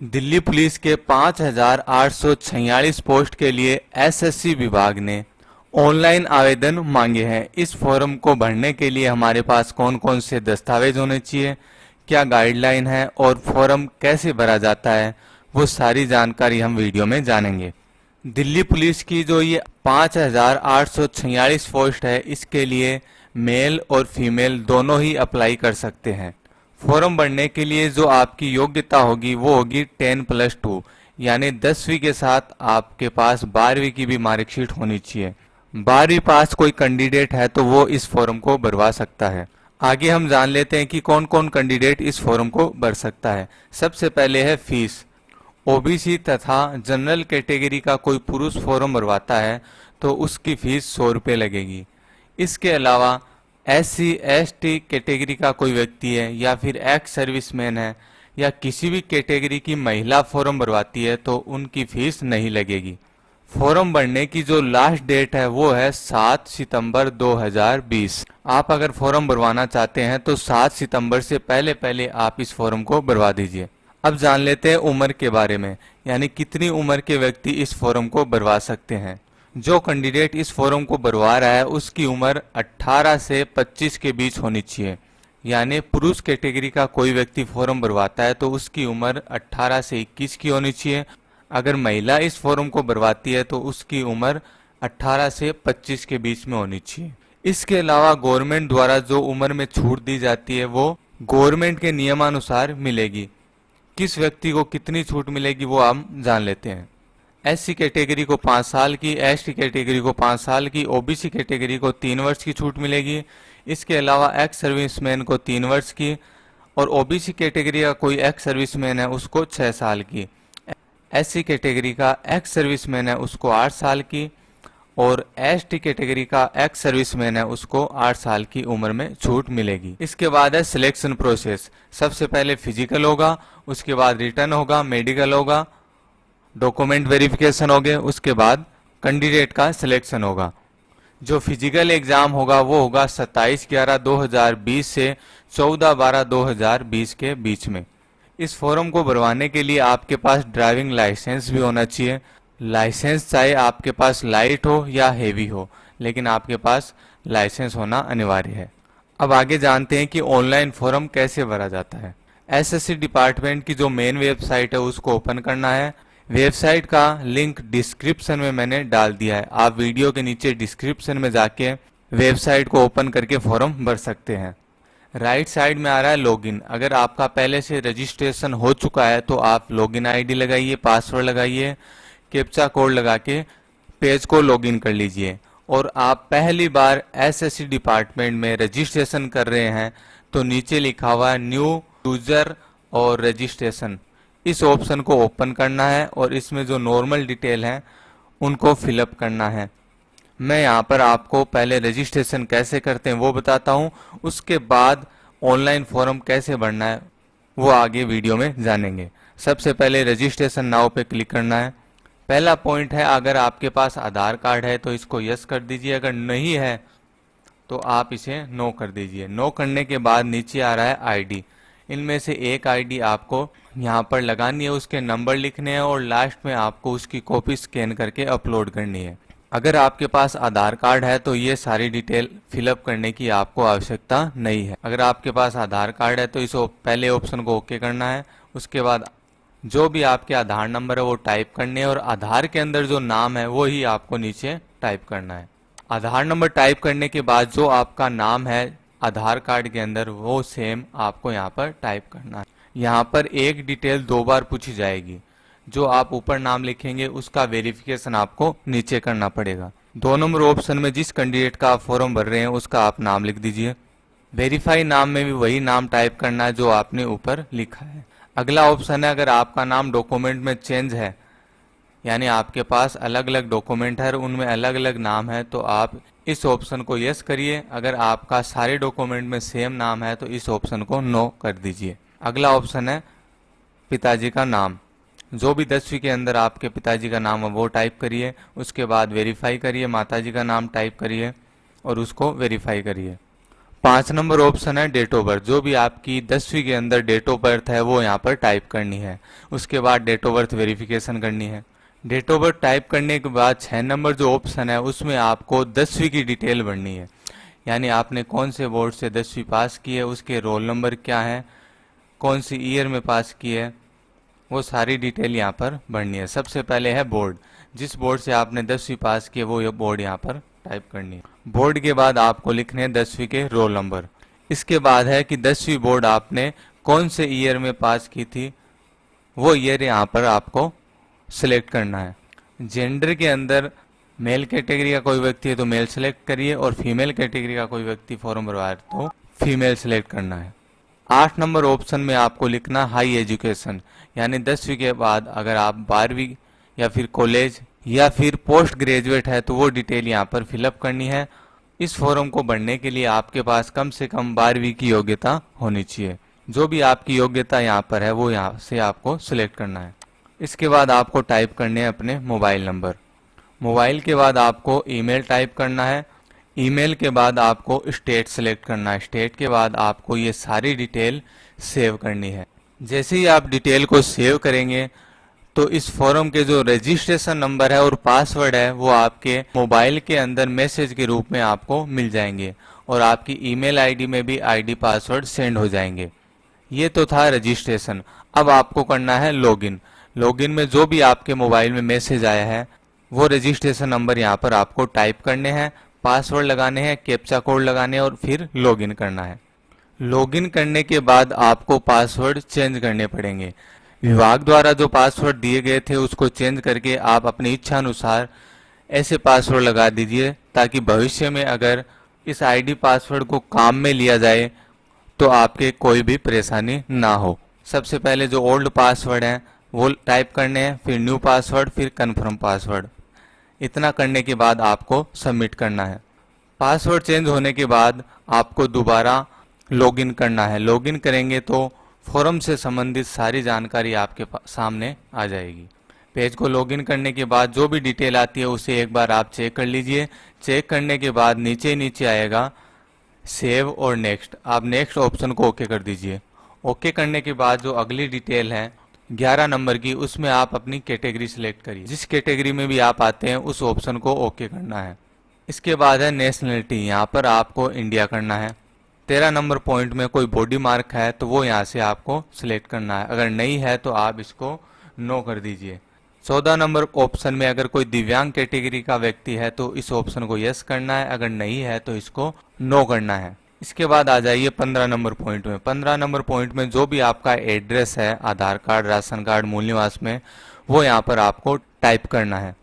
Delhi police के 5,846 post के लिए एसएससी विभाग ने ऑनलाइन आवेदन मांगे हैं। इस फॉर्म को भरने के लिए हमारे पास कौन कौन से दस्तावेज होने चाहिए, क्या गाइडलाइन है और फॉर्म कैसे भरा जाता है, वो सारी जानकारी हम वीडियो में जानेंगे। दिल्ली पुलिस की जो ये 5,846 पोस्ट है, इसके लिए मेल और फीमेल दोनों ही अप्लाई कर सकते हैं। फॉर्म भरने के लिए जो आपकी योग्यता होगी वो होगी 10+2, यानी 10वीं के साथ आपके पास 12वीं की भी मार्कशीट होनी चाहिए। 12वीं पास कोई कैंडिडेट है तो वो इस फॉर्म को भरवा सकता है। आगे हम जान लेते हैं कि कौन कौन कैंडिडेट इस फॉर्म को भर सकता है। सबसे पहले है फीस। ओबीसी तथा जनरल कैटेगरी का कोई पुरुष फॉर्म भरवाता है तो उसकी फीस 100 रुपये लगेगी। इसके अलावा SC ST कैटेगरी का कोई व्यक्ति है या फिर एक्स सर्विसमैन है या किसी भी कैटेगरी की महिला फॉर्म भरवाती है तो उनकी फीस नहीं लगेगी। फॉर्म भरने की जो लास्ट डेट है वो है 7 सितंबर 2020। आप अगर फॉर्म भरवाना चाहते हैं तो 7 सितंबर से पहले पहले आप इस फॉर्म को भरवा दीजिए। अब जान लेते हैं उम्र के बारे में, यानी कितनी उम्र के व्यक्ति इस फॉर्म को भरवा सकते हैं। जो कैंडिडेट इस फॉर्म को भरवा रहा है उसकी उम्र 18 से 25 के बीच होनी चाहिए। यानी पुरुष कैटेगरी का कोई व्यक्ति फॉर्म भरवाता है तो उसकी उम्र 18 से 21 की होनी चाहिए। अगर महिला इस फॉर्म को भरवाती है तो उसकी उम्र 18 से 25 के बीच में होनी चाहिए। इसके अलावा गवर्नमेंट द्वारा जो उम्र में छूट दी जाती है वो गवर्नमेंट के नियमानुसार मिलेगी। किस व्यक्ति को कितनी छूट मिलेगी वो हम जान लेते हैं। SC कैटेगरी को 5 साल की, ST कैटेगरी को 5 साल की, OBC कैटेगरी को 3 वर्ष की छूट मिलेगी। इसके अलावा एक्स सर्विसमैन को 3 वर्ष की और OBC कैटेगरी का कोई एक्स सर्विसमैन है उसको 6 साल की। SC कैटेगरी का एक्स सर्विसमैन है उसको 8 साल की और ST कैटेगरी का एक्स सर्विसमैन है उसको 8 साल की उम्र में छूट मिलेगी। इसके बाद है सिलेक्शन प्रोसेस। सबसे पहले फिजिकल होगा, उसके बाद रिटर्न होगा, मेडिकल होगा, डॉक्यूमेंट वेरिफिकेशन हो गए, उसके बाद कैंडिडेट का सिलेक्शन होगा। जो फिजिकल एग्जाम होगा वो होगा 27/11/2020 से 14/12/2020 के बीच में। इस फॉर्म को भरवाने के लिए आपके पास ड्राइविंग लाइसेंस भी होना चाहिए। लाइसेंस चाहे आपके पास लाइट हो या हेवी हो, लेकिन आपके पास लाइसेंस होना अनिवार्य है। अब आगे जानते हैं कि ऑनलाइन फॉर्म कैसे भरा जाता है। SSC डिपार्टमेंट की जो मेन वेबसाइट है उसको ओपन करना है। वेबसाइट का लिंक डिस्क्रिप्शन में मैंने डाल दिया है। आप वीडियो के नीचे डिस्क्रिप्शन में जाके वेबसाइट को ओपन करके फॉर्म भर सकते हैं। राइट साइड में आ रहा है लॉगिन। अगर आपका पहले से रजिस्ट्रेशन हो चुका है तो आप लॉगिन आईडी लगाइए, पासवर्ड लगाइए, कैप्चा कोड लगा के पेज को लॉगिन कर लीजिए। और आप पहली बार SSC डिपार्टमेंट में रजिस्ट्रेशन कर रहे हैं तो नीचे लिखा हुआ है न्यू यूजर और रजिस्ट्रेशन, इस ऑप्शन को ओपन करना है और इसमें जो नॉर्मल डिटेल है उनको फिलअप करना है। मैं यहाँ पर आपको पहले रजिस्ट्रेशन कैसे करते हैं वो बताता हूँ, उसके बाद ऑनलाइन फॉर्म कैसे भरना है वो आगे वीडियो में जानेंगे। सबसे पहले रजिस्ट्रेशन नाउ पे क्लिक करना है। पहला पॉइंट है, अगर आपके पास आधार कार्ड है तो इसको यस कर दीजिए, अगर नहीं है तो आप इसे नो कर दीजिए। नो करने के बाद नीचे आ रहा है आईडी। इनमें से एक आईडी आपको यहाँ पर लगानी है, उसके नंबर लिखने हैं और लास्ट में आपको उसकी कॉपी स्कैन करके अपलोड करनी है। अगर आपके पास आधार कार्ड है तो ये सारी डिटेल फिलअप करने की आपको आवश्यकता नहीं है। अगर आपके पास आधार कार्ड है तो इस पहले ऑप्शन को ओके करना है। उसके बाद जो भी आपके आधार नंबर है वो टाइप करने हैं और आधार के अंदर जो नाम है वो ही आपको नीचे टाइप करना है। आधार नंबर टाइप करने के बाद जो आपका नाम है आधार कार्ड के अंदर वो सेम आपको यहाँ पर टाइप करना है। यहाँ पर एक डिटेल 2 बार पूछी जाएगी। जो आप ऊपर नाम लिखेंगे उसका वेरिफिकेशन आपको नीचे करना पड़ेगा। 2 नंबर ऑप्शन में जिस कैंडिडेट का आप फॉर्म भर रहे हैं उसका आप नाम लिख दीजिए। वेरीफाई नाम में भी वही नाम टाइप करना है जो आपने ऊपर लिखा है। अगला ऑप्शन है, अगर आपका नाम डॉक्यूमेंट में चेंज है, यानी आपके पास अलग अलग डॉक्यूमेंट है और उनमें अलग अलग नाम है, तो आप इस ऑप्शन को यस करिए। अगर आपका सारे डॉक्यूमेंट में सेम नाम है तो इस ऑप्शन को नो कर दीजिए। अगला ऑप्शन है पिताजी का नाम। जो भी 10वीं के अंदर आपके पिताजी का नाम है वो टाइप करिए। उसके बाद वेरीफाई करिए, माताजी का नाम टाइप करिए और उसको वेरीफाई करिए। 5 नंबर ऑप्शन है डेट ऑफ बर्थ। जो भी आपकी 10वीं के अंदर डेट ऑफ बर्थ है वो यहाँ पर टाइप करनी है। उसके बाद डेट ऑफ बर्थ वेरिफिकेशन करनी है। डेट ऑफ बर्थ टाइप करने के बाद 6 नंबर जो ऑप्शन है उसमें आपको 10वीं की डिटेल भरनी है, यानी आपने कौन से बोर्ड से 10वीं पास की है, उसके रोल नंबर क्या है, कौन सी ईयर में पास की है, वो सारी डिटेल यहाँ पर भरनी है। सबसे पहले है बोर्ड, जिस बोर्ड से आपने 10वीं पास की है वो बोर्ड यहाँ पर टाइप करनी है। बोर्ड के बाद आपको लिखने हैं 10वीं के रोल नंबर। इसके बाद है कि 10वीं बोर्ड आपने कौन से ईयर में पास की थी, वो ईयर यहाँ पर आपको सिलेक्ट करना है। जेंडर के अंदर मेल कैटेगरी का कोई व्यक्ति है तो मेल सेलेक्ट करिए, और फीमेल कैटेगरी का कोई व्यक्ति फॉर्म भरवा है तो फीमेल सेलेक्ट करना है। 8 नंबर ऑप्शन में आपको लिखना हाई एजुकेशन, यानी 10वीं के बाद अगर आप 12वीं या फिर कॉलेज या फिर पोस्ट ग्रेजुएट है तो वो डिटेल यहाँ पर फिलअप करनी है। इस फॉर्म को भरने के लिए आपके पास कम से कम 12वीं की योग्यता होनी चाहिए। जो भी आपकी योग्यता यहाँ पर है वो यहाँ से आपको सिलेक्ट करना है। इसके बाद आपको टाइप करने हैं अपने मोबाइल नंबर। मोबाइल के बाद आपको ईमेल टाइप करना है। ईमेल के बाद आपको स्टेट सेलेक्ट करना है। स्टेट के बाद आपको ये सारी डिटेल सेव करनी है। जैसे ही आप डिटेल को सेव करेंगे तो इस फॉर्म के जो रजिस्ट्रेशन नंबर है और पासवर्ड है वो आपके मोबाइल के अंदर मैसेज के रूप में आपको मिल जाएंगे, और आपकी ईमेल आईडी में भी आईडी पासवर्ड सेंड हो जाएंगे। ये तो था रजिस्ट्रेशन। अब आपको करना है लॉगिन। लॉगिन में जो भी आपके मोबाइल में मैसेज आया है वो रजिस्ट्रेशन नंबर यहाँ पर आपको टाइप करने हैं, पासवर्ड लगाने हैं, कैप्चा कोड लगाने हैं और फिर लॉगिन करना है। लॉगिन करने के बाद आपको पासवर्ड चेंज करने पड़ेंगे। विभाग द्वारा जो पासवर्ड दिए गए थे उसको चेंज करके आप अपनी इच्छा अनुसार ऐसे पासवर्ड लगा दीजिए, ताकि भविष्य में अगर इस आईडी पासवर्ड को काम में लिया जाए तो आपके कोई भी परेशानी ना हो। सबसे पहले जो ओल्ड पासवर्ड है वो टाइप करने हैं, फिर न्यू पासवर्ड, फिर कन्फर्म पासवर्ड। इतना करने के बाद आपको सबमिट करना है। पासवर्ड चेंज होने के बाद आपको दोबारा लॉगिन करना है। लॉगिन करेंगे तो फॉर्म से संबंधित सारी जानकारी आपके सामने आ जाएगी। पेज को लॉगिन करने के बाद जो भी डिटेल आती है उसे एक बार आप चेक कर लीजिए। चेक करने के बाद नीचे नीचे आएगा सेव और नेक्स्ट। आप नेक्स्ट ऑप्शन को ओके कर दीजिए। ओके करने के बाद जो अगली डिटेल है 11 नंबर की, उसमें आप अपनी कैटेगरी सिलेक्ट करिए। जिस कैटेगरी में भी आप आते हैं उस ऑप्शन को ओके करना है। इसके बाद है नेशनलिटी। यहाँ पर आपको इंडिया करना है। 13 नंबर पॉइंट में कोई बॉडी मार्क है तो वो यहाँ से आपको सिलेक्ट करना है। अगर नहीं है तो आप इसको नो कर दीजिए। 14 नंबर ऑप्शन में अगर कोई दिव्यांग कैटेगरी का व्यक्ति है तो इस ऑप्शन को यस करना है, अगर नहीं है तो इसको नो करना है। इसके बाद आ जाइए 15 नंबर पॉइंट में। 15 नंबर पॉइंट में जो भी आपका एड्रेस है, आधार कार्ड, राशन कार्ड, मूल निवास में, वो यहाँ पर आपको टाइप करना है।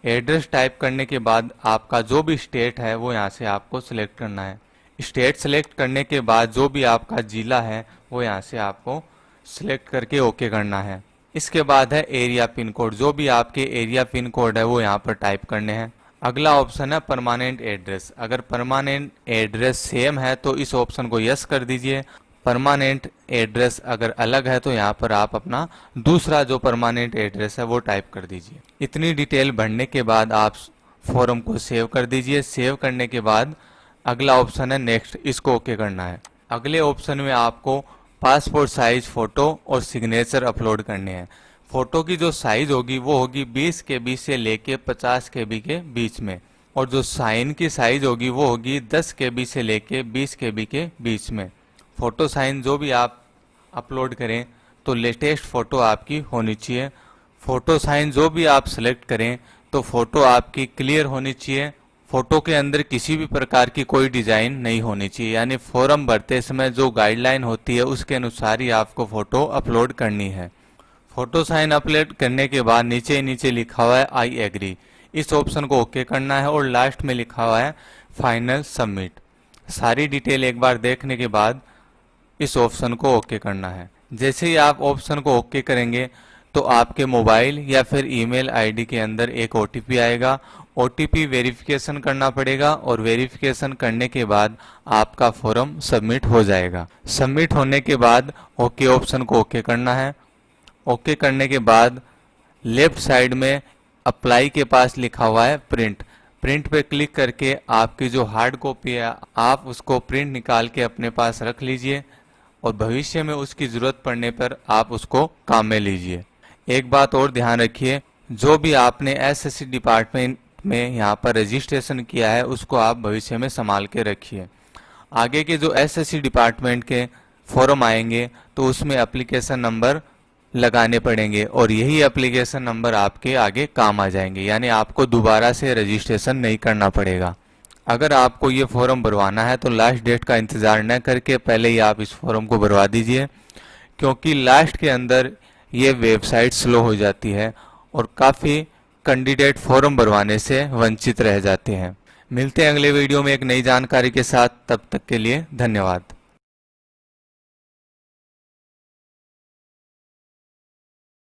एड्रेस टाइप करने के बाद आपका जो भी स्टेट है वो यहाँ से आपको सिलेक्ट करना है। स्टेट सेलेक्ट करने के बाद जो भी आपका जिला है वो यहाँ से आपको सिलेक्ट करके ओके करना है। इसके बाद है एरिया पिन कोड। जो भी आपके एरिया पिन कोड है वो यहाँ पर टाइप करने हैं। अगला ऑप्शन है परमानेंट एड्रेस। अगर परमानेंट एड्रेस सेम है तो इस ऑप्शन को यस कर दीजिए। परमानेंट एड्रेस अगर अलग है तो यहाँ पर आप अपना दूसरा जो परमानेंट एड्रेस है वो टाइप कर दीजिए। इतनी डिटेल भरने के बाद आप फॉर्म को सेव कर दीजिए। सेव करने के बाद अगला ऑप्शन है नेक्स्ट, इसको ओके करना है। अगले ऑप्शन में आपको पासपोर्ट साइज फोटो और सिग्नेचर अपलोड करने हैं। फोटो की जो साइज होगी वो होगी 20 KB से लेके 50 KB के बीच में, और जो साइन की साइज होगी वो होगी 10 KB से लेके 20 KB के बीच में। फोटो साइन जो भी आप अपलोड करें तो लेटेस्ट फोटो आपकी होनी चाहिए। फोटो साइन जो भी आप सेलेक्ट करें तो फोटो आपकी क्लियर होनी चाहिए। फोटो के अंदर किसी भी प्रकार की कोई डिजाइन नहीं होनी चाहिए, यानी फॉर्म भरते समय जो गाइडलाइन होती है उसके अनुसार ही आपको फोटो अपलोड करनी है। फोटो साइन अपलोड करने के बाद नीचे नीचे लिखा हुआ है आई एग्री, इस ऑप्शन को ओके करना है, और लास्ट में लिखा हुआ है फाइनल सबमिट। सारी डिटेल एक बार देखने के बाद इस ऑप्शन को ओके करना है। जैसे ही आप ऑप्शन को ओके करेंगे तो आपके मोबाइल या फिर ईमेल आईडी के अंदर एक ओटीपी आएगा। ओटीपी वेरिफिकेशन करना पड़ेगा, और वेरिफिकेशन करने के बाद आपका फॉर्म सबमिट हो जाएगा। सबमिट होने के बाद ओके ऑप्शन को ओके करना है। ओके करने के बाद लेफ्ट साइड में अप्लाई के पास लिखा हुआ है प्रिंट। प्रिंट पे क्लिक करके आपकी जो हार्ड कॉपी है आप उसको प्रिंट निकाल के अपने पास रख लीजिए और भविष्य में उसकी ज़रूरत पड़ने पर आप उसको काम में लीजिए। एक बात और ध्यान रखिए, जो भी आपने एसएससी डिपार्टमेंट में यहाँ पर रजिस्ट्रेशन किया है उसको आप भविष्य में संभाल के रखिए। आगे के जो एसएससी डिपार्टमेंट के फॉर्म आएंगे तो उसमें एप्लीकेशन नंबर लगाने पड़ेंगे और यही एप्लीकेशन नंबर आपके आगे काम आ जाएंगे, यानी आपको दोबारा से रजिस्ट्रेशन नहीं करना पड़ेगा। अगर आपको ये फॉर्म भरवाना है तो लास्ट डेट का इंतज़ार न करके पहले ही आप इस फॉर्म को भरवा दीजिए, क्योंकि लास्ट के अंदर ये वेबसाइट स्लो हो जाती है और काफ़ी कैंडिडेट फॉर्म भरवाने से वंचित रह जाते हैं। मिलते हैं अगले वीडियो में एक नई जानकारी के साथ, तब तक के लिए धन्यवाद।